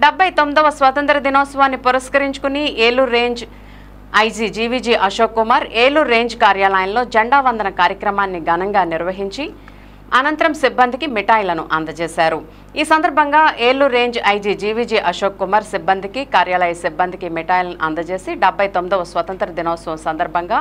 79వ స్వాతంత్ర దినోత్సవాన్ని పురస్కరించుకుని Eluru range IG GVG Ashok Kumar Eluru range కార్యాలయంలో జెండా వందన కార్యక్రమాన్ని ఘనంగా నిర్వహించి అనంతరం సిబ్బందికి మిఠాయిలను అందజేశారు। ఈ సందర్భంగా Eluru range IG GVG Ashok Kumar సిబ్బందికి కార్యాలయ సిబ్బందికి మిఠాయిలను అందజేసి 79వ స్వతంత్ర దినోత్సవం సందర్భంగా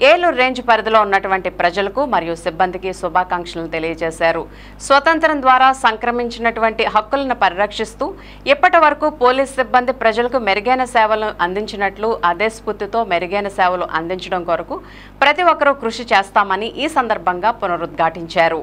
ఏలూరు రేంజ్ పరిధిలో ఉన్నటువంటి ప్రజలకు మరియు సిబ్బందికి శుభాకాంక్షలను తెలియజేశారు। స్వతంత్రం ద్వారా సంక్రమించినటువంటి హక్కులను పరిరక్షిస్తూ ఇప్పటి వరకు పోలీస్ సిబ్బంది ప్రజలకు మెరుగైన సేవలు అందించినట్లు అదే స్ఫూర్తితో మెరుగైన సేవలు అందించడం కొరకు ప్రతి ఒక్కరూ కృషి చేస్తామని ఈ సందర్భంగా పునరుద్ఘాటించారు।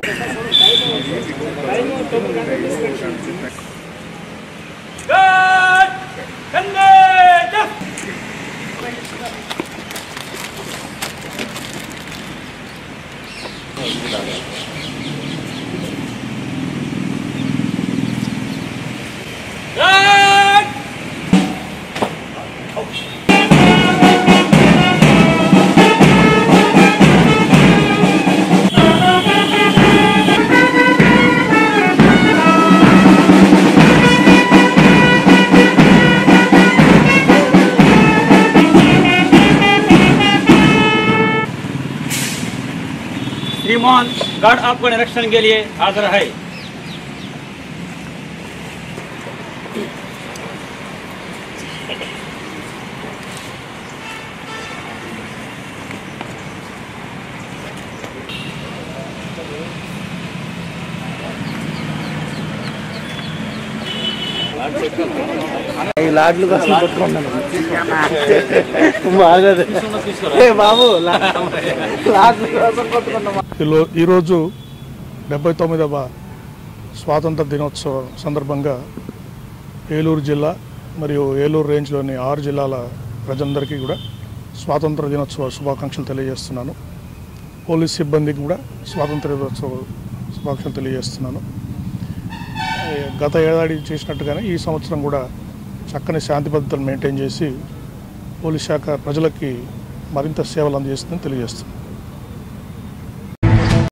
श्रीमान गार्ड आपको निरीक्षण के लिए हाजिर है। లాడ్లు కోసం పట్టుకున్నాను బాగోదు బాబు లాడ్లు కోసం పట్టుకున్నాం। ఈరోజు 79వ స్వాతంత్ర దినోత్సవం సందర్భంగా ఏలూరు జిల్లా మరియు ఏలూరు రేంజ్లోని 6 జిల్లాల ప్రజలందరికీ కూడా స్వాతంత్ర దినోత్సవ శుభాకాంక్షలు తెలియజేస్తున్నాను। పోలీస్ సిబ్బందికి కూడా స్వాతంత్ర దినోత్సవ శుభాకాంక్షలు తెలియజేస్తున్నాను। గత ఏడాది చేసినట్టుగానే ఈ సంవత్సరం కూడా చక్కని శాంతి భద్రతలు మెయింటైన్ చేసి పోలీస్ శాఖ ప్రజలకి మరింత సేవలు అందజేస్తుందని తెలియజేస్తున్నాను।